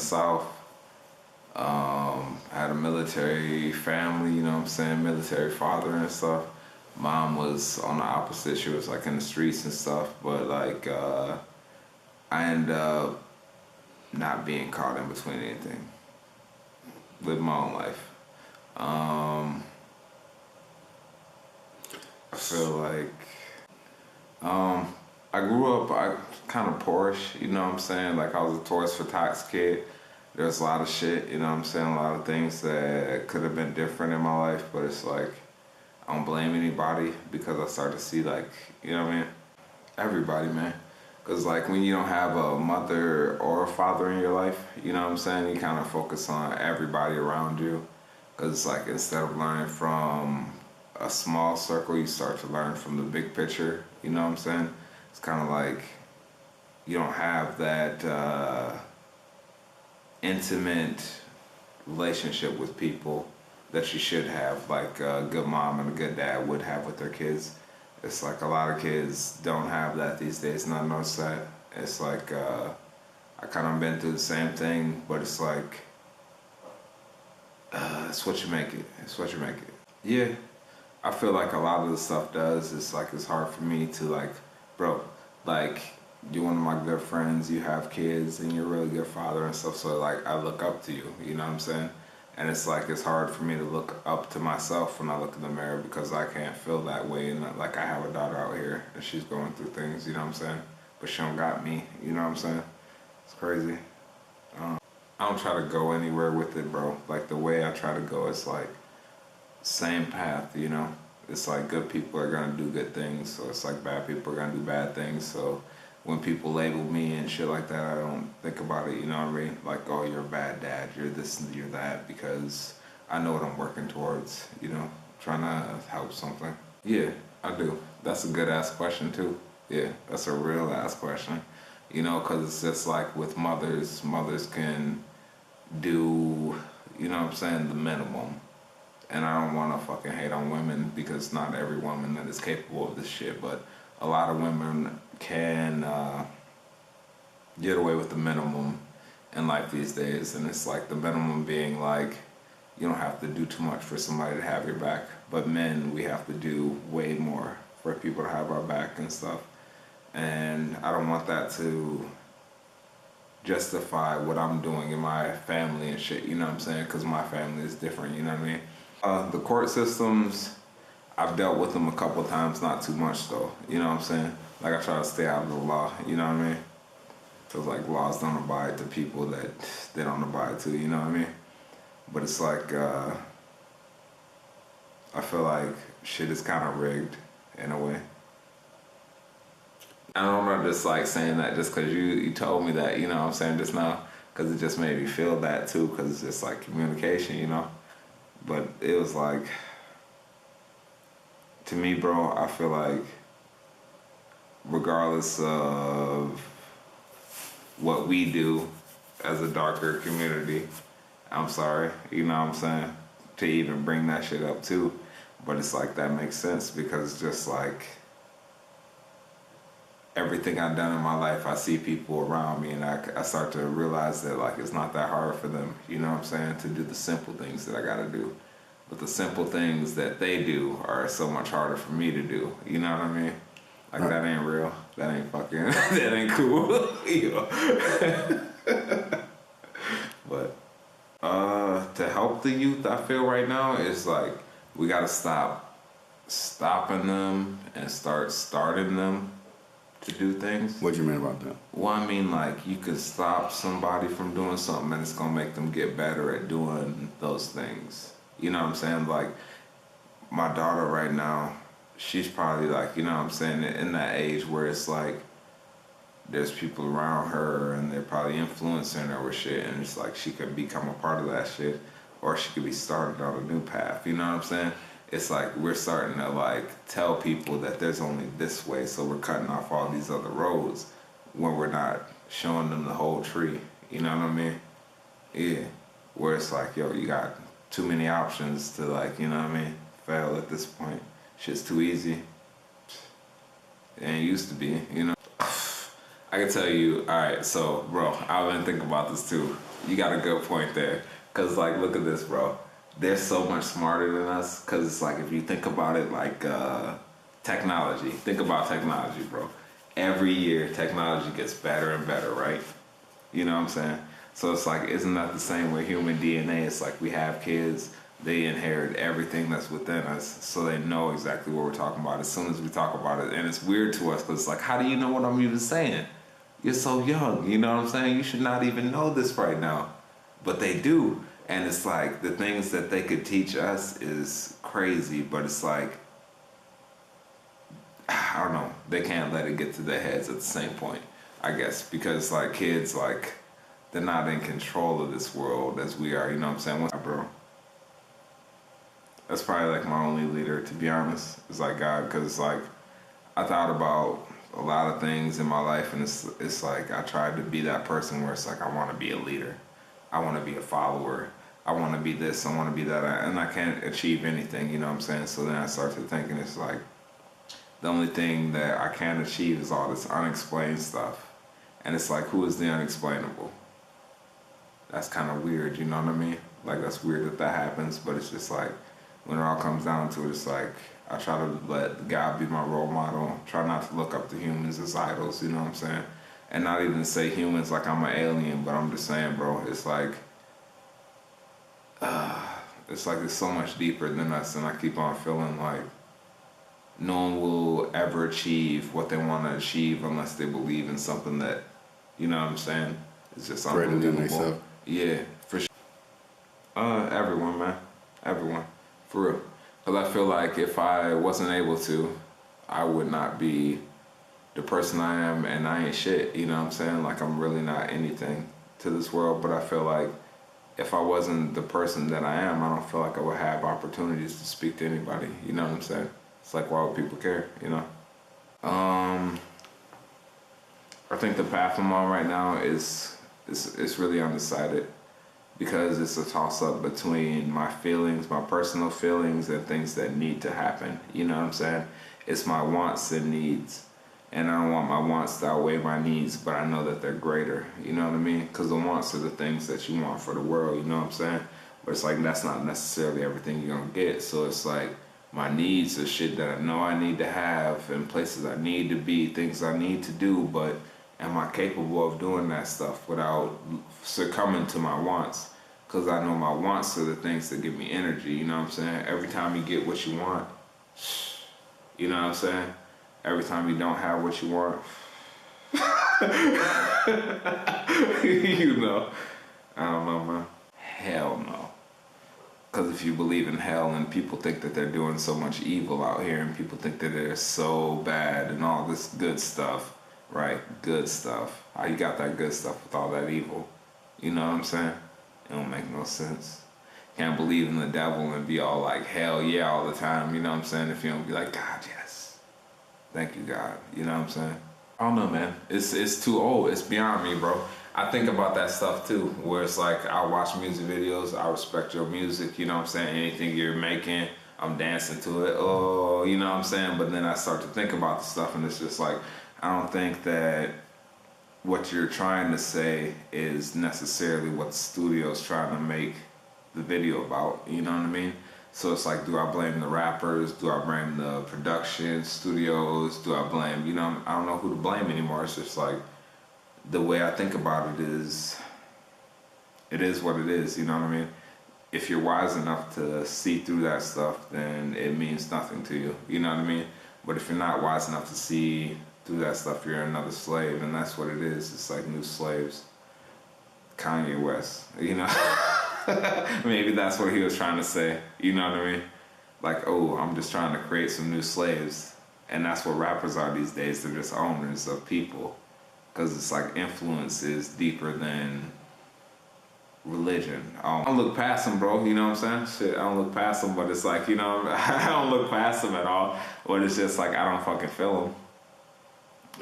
South. I had a military family, you know what I'm saying, military father and stuff. Mom was on the opposite. She was like in the streets and stuff, but like I ended up not being caught in between anything. Live my own life. I feel like I grew up kind of poorish, you know what I'm saying? Like I was a Toys for Tots kid. There's a lot of shit, you know what I'm saying? A lot of things that could have been different in my life, but it's like I don't blame anybody because I started to see like, you know what I mean? Everybody, man. Because like when you don't have a mother or a father in your life, you know what I'm saying? You kind of focus on everybody around you. Because it's like instead of learning from a small circle, you start to learn from the big picture, you know what I'm saying? It's kind of like you don't have that intimate relationship with people that you should have, like a good mom and a good dad would have with their kids. It's like a lot of kids don't have that these days, and I notice that. It's like I kind of been through the same thing, but it's like it's what you make it. It's what you make it. Yeah, I feel like a lot of the stuff does. It's like it's hard for me to like, bro, like you're one of my good friends, you have kids, and you're a really good father and stuff. So like I look up to you, you know what I'm saying? And it's like it's hard for me to look up to myself when I look in the mirror because I can't feel that way. And like I have a daughter out here and she's going through things, you know what I'm saying? But she don't got me, you know what I'm saying? It's crazy. I don't try to go anywhere with it, bro. Like the way I try to go, it's like same path, you know? It's like good people are gonna do good things, so it's like bad people are gonna do bad things. So when people label me and shit like that, I don't think about it, you know what I mean? Like, oh, you're a bad dad, you're this and you're that, because I know what I'm working towards, you know? Trying to help something. Yeah, I do. That's a good ass question too. Yeah, that's a real ass question. You know, because it's just like with mothers can do, you know what I'm saying, the minimum. And I don't want to fucking hate on women because not every woman that is capable of this shit, but a lot of women can get away with the minimum in life these days. And it's like the minimum being like, you don't have to do too much for somebody to have your back. But men, we have to do way more for people to have our back and stuff. And I don't want that to justify what I'm doing in my family and shit, you know what I'm saying? Because my family is different, you know what I mean? The court systems, I've dealt with them a couple times, not too much though, you know what I'm saying? Like I try to stay out of the law, you know what I mean? Because like laws don't abide to people that they don't abide to, you know what I mean? But it's like, I feel like shit is kind of rigged in a way. I'm not just like saying that just because you told me that, you know what I'm saying, just now, because it just made me feel that too, because it's just like communication, you know? But it was like, to me, bro, I feel like regardless of what we do as a darker community, I'm sorry, you know what I'm saying, to even bring that shit up too, but it's like that makes sense because just like everything I've done in my life, I see people around me and I start to realize that like it's not that hard for them, you know what I'm saying, to do the simple things that I gotta do. But the simple things that they do are so much harder for me to do, you know what I mean? Like that ain't real, that ain't fucking, that ain't cool. But to help the youth, I feel right now is like we gotta stop stopping them and start starting them to do things. What you mean about that? Well, I mean, like, you could stop somebody from doing something and it's gonna make them get better at doing those things. You know what I'm saying? Like, my daughter right now, she's probably like, you know what I'm saying, in that age where it's like, there's people around her and they're probably influencing her with shit, and it's like she could become a part of that shit, or she could be started on a new path, you know what I'm saying? It's like we're starting to like tell people that there's only this way, so we're cutting off all these other roads when we're not showing them the whole tree, you know what I mean? Yeah, where it's like, yo, you got too many options to like, you know what I mean, fail at this point. Shit's too easy. It ain't used to be, you know? I can tell you, alright, so bro, I've been thinking about this too. You got a good point there. Cause like, look at this, bro. They're so much smarter than us. Cause it's like, if you think about it, like technology. Think about technology, bro. Every year, technology gets better and better, right? You know what I'm saying? So it's like, isn't that the same with human DNA? It's like we have kids, they inherit everything that's within us, so they know exactly what we're talking about as soon as we talk about it. And it's weird to us because it's like, how do you know what I'm even saying? You're so young, you know what I'm saying? You should not even know this right now. But they do. And it's like, the things that they could teach us is crazy, but it's like, I don't know, they can't let it get to their heads at the same point, I guess, because like kids, like, they're not in control of this world as we are, you know what I'm saying? Bro, that's probably like my only leader, to be honest, is like God, because it's like, I thought about a lot of things in my life, and it's like I tried to be that person where it's like, I want to be a leader, I want to be a follower, I want to be this, I want to be that, and I can't achieve anything, you know what I'm saying? So then I started thinking, it's like, the only thing that I can achieve is all this unexplained stuff. And it's like, who is the unexplainable? That's kind of weird, you know what I mean? Like, that's weird that that happens, but it's just like, when it all comes down to it, it's like, I try to let God be my role model, try not to look up to humans as idols, you know what I'm saying? And not even say humans like I'm an alien, but I'm just saying, bro, it's like it's so much deeper than us, and I keep on feeling like no one will ever achieve what they want to achieve unless they believe in something that, you know what I'm saying, it's just unbelievable. Yeah, for sure. Everyone, man. Everyone. For real. Because I feel like if I wasn't able to, I would not be the person I am, and I ain't shit, you know what I'm saying? Like, I'm really not anything to this world, but I feel like if I wasn't the person that I am, I don't feel like I would have opportunities to speak to anybody, you know what I'm saying? It's like, why would people care, you know? I think the path I'm on right now is really undecided, because it's a toss-up between my feelings, my personal feelings, and things that need to happen, you know what I'm saying? It's my wants and needs, and I don't want my wants to outweigh my needs, but I know that they're greater, you know what I mean? Because the wants are the things that you want for the world, you know what I'm saying? But it's like, that's not necessarily everything you're gonna get, so it's like, my needs are shit that I know I need to have, and places I need to be, things I need to do, but am I capable of doing that stuff without succumbing to my wants? Because I know my wants are the things that give me energy, you know what I'm saying? Every time you get what you want, you know what I'm saying? Every time you don't have what you want, you know, I don't know, man. Hell no. Because if you believe in hell and people think that they're doing so much evil out here, and people think that they're so bad and all this good stuff, right? Good stuff. How you got that good stuff with all that evil? You know what I'm saying? It don't make no sense. Can't believe in the devil and be all like, hell yeah, all the time. You know what I'm saying? If you don't be like, God, yes. Thank you, God. You know what I'm saying? I don't know, man. It's too old. It's beyond me, bro. I think about that stuff too, where it's like, I watch music videos, I respect your music, you know what I'm saying? Anything you're making, I'm dancing to it, oh, you know what I'm saying? But then I start to think about the stuff, and it's just like, I don't think that what you're trying to say is necessarily what the studio's trying to make the video about, you know what I mean? So it's like, do I blame the rappers? Do I blame the production studios? Do I blame, you know, I don't know who to blame anymore. It's just like, the way I think about it is what it is, you know what I mean? If you're wise enough to see through that stuff, then it means nothing to you, you know what I mean? But if you're not wise enough to see through that stuff, you're another slave, and that's what it is. It's like new slaves. Kanye West, you know? Maybe that's what he was trying to say, you know what I mean? Like, oh, I'm just trying to create some new slaves. And that's what rappers are these days. They're just owners of people. Because it's like, influence is deeper than religion. I don't look past them, bro, you know what I'm saying? Shit, I don't look past them, but it's like, you know, I don't look past them at all. But it's just like, I don't fucking feel them.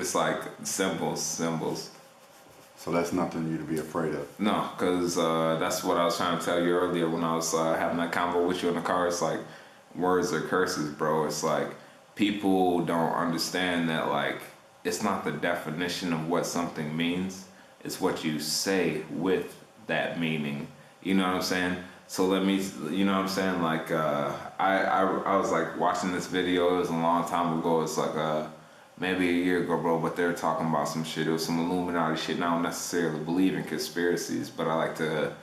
It's like symbols. So that's nothing you to be afraid of? No, because that's what I was trying to tell you earlier when I was having that convo with you in the car. It's like, words are curses, bro. It's like, people don't understand that, like, it's not the definition of what something means. It's what you say with that meaning. You know what I'm saying? So let me, you know what I'm saying? Like, I was like watching this video. It was a long time ago. It's like maybe a year ago, bro. But they're talking about some shit. It was some Illuminati shit. And I don't necessarily believe in conspiracies, but I like to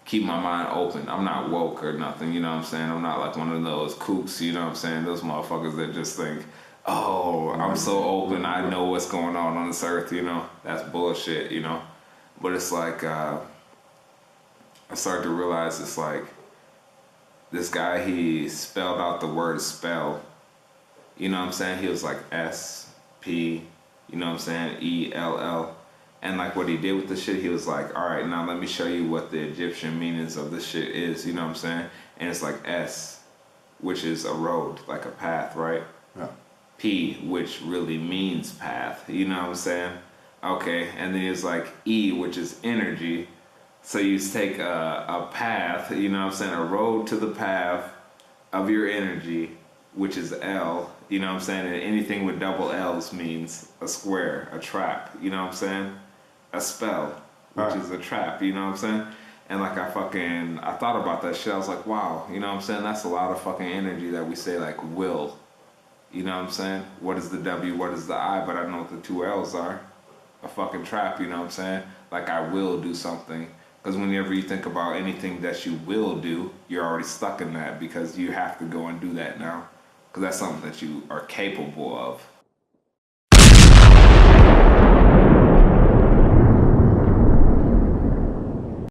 keep my mind open. I'm not woke or nothing. You know what I'm saying? I'm not like one of those kooks. You know what I'm saying? Those motherfuckers that just think, oh, I'm so open. I know what's going on this earth. You know, that's bullshit. You know, but it's like. I started to realize it's like this guy, he spelled out the word spell. You know what I'm saying? He was like S-P, you know what I'm saying, E-L-L. And like what he did with the shit, he was like, all right, now let me show you what the Egyptian meanings of this shit is, you know what I'm saying? And it's like S, which is a road, like a path, right? Yeah. P, which really means path, you know what I'm saying? Okay, and then it's like E, which is energy. So you take a path, you know what I'm saying, a road to the path of your energy, which is L, you know what I'm saying, and anything with double L's means a square, a trap, you know what I'm saying, a spell, which is a trap, you know what I'm saying, and like I thought about that shit, I was like, wow, you know what I'm saying, that's a lot of fucking energy that we say like will, you know what I'm saying, what is the W, what is the I, but I know what the two L's are, a fucking trap, you know what I'm saying, like I will do something. Because whenever you think about anything that you will do, you're already stuck in that because you have to go and do that now. Because that's something that you are capable of.